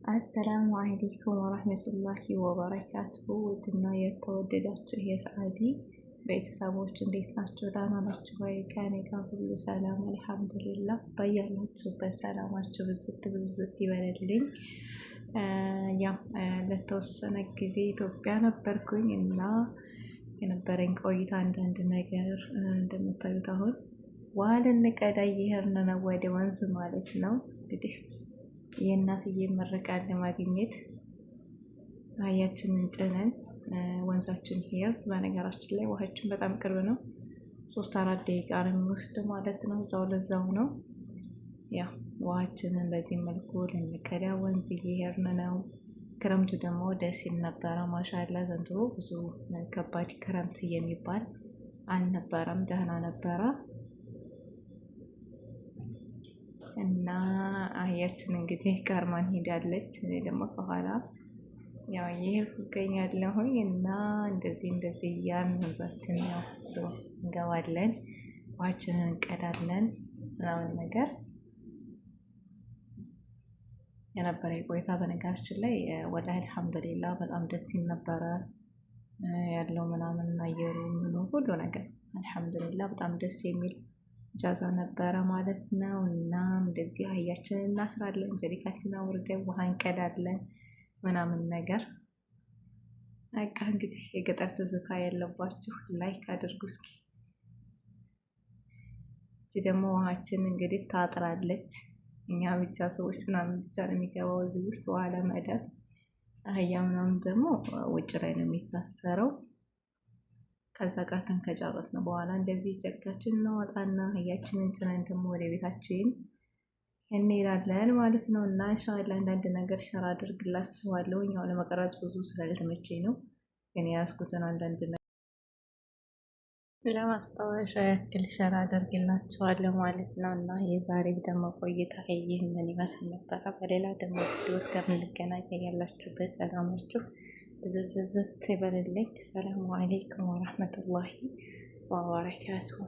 አሰላሙ አለይኩም ወራህመቱላሂ ወበረካቱሁ። ውድና የተወደዳችሁ የሰዓዲ ቤተሰቦች እንዴት ናችሁ? ደህና ናችሁ ወይ? ከኔ ጋር ሁሉ ሰላም አልሐምዱሊላህ። በያላችሁበት ሰላማችሁ ብዝት ብዝት ይበልልኝ። ያው ለተወሰነ ጊዜ ኢትዮጵያ ነበርኩኝ እና የነበረኝ ቆይታ አንዳንድ ነገር እንደምታዩት አሁን ውሃ ልንቀዳ እየሄድን ነው፣ ወደ ወንዝ ማለት ነው። እንግዲህ የእናትዬ ምርቃት ለማግኘት አህያችንን ጭነን ወንዛችን ሄር። በነገራችን ላይ ውሃችን በጣም ቅርብ ነው፣ 3-4 ደቂቃ ነው የሚወስድ ማለት ነው። እዛው ለዛው ነው። ያው ውሃችንን በዚህ መልኩ ልንቀዳ ወንዝ እየሄድን ነው። ክረምቱ ደግሞ ደስ ይል ነበረ። ማሻላ ዘንድሮ ብዙ ከባድ ክረምት የሚባል አልነበረም፣ ደህና ነበረ። እና አህያችን እንግዲህ ቀርማን ሄዳለች። እኔ ደግሞ ከኋላ ያው እየሄድኩ እገኛለሁኝ። እና እንደዚህ እያልን ወንዛችን ያው እንገባለን፣ ውሃችንን እንቀዳለን ምናምን ነገር የነበረ ቆይታ። በነገራችን ላይ ወላሂ አልሐምዱሊላህ በጣም ደስ ይል ነበረ ያለው ምናምን አየሩ ምኑ ሁሉ ነገር አልሐምዱሊላህ በጣም ደስ የሚል ጃዛ ነበረ ማለት ነው። እናም እንደዚህ አህያችንን እናስራለን፣ ዘሪካችን አውርደን ውሃ እንቀዳለን ምናምን ነገር። በቃ እንግዲህ የገጠር ትዝታ ያለባችሁ ላይክ አድርጉ እስኪ። እቺ ደግሞ ውሃችን እንግዲህ ታጥራለች። እኛ ብቻ ሰዎች ምናምን ብቻ ነው የሚገባው እዚህ ውስጥ ውሃ ለመዳት። አህያ ምናምን ደግሞ ውጭ ላይ ነው የሚታሰረው። ከዛ ቀርተን ከጨረስን በኋላ እንደዚህ ጨርቃችን እናወጣና አህያችንን ጭነን ደግሞ ወደ ቤታችን እንሄዳለን ማለት ነው። እና ኢንሻአላህ አንዳንድ ነገር ሸራ አድርግላችኋለሁ። ያው ለመቀረጽ ብዙ ስላልተመቸኝ ነው፣ ግን ያስኩትን አንዳንድ ነገር ለማስታወሻ ያክል ሸራ አድርግላችኋለሁ ማለት ነው። እና የዛሬው ደግሞ ቆይታ ይህንን ይመስል ነበረ። በሌላ ደግሞ ቪዲዮ እስከምንገናኝ ያላችሁበት ሰላማችሁ ብዝዝዝት ይበልልኝ። ሰላሙ አለይኩም ወራህመቱላሂ ወበረካቱሁ።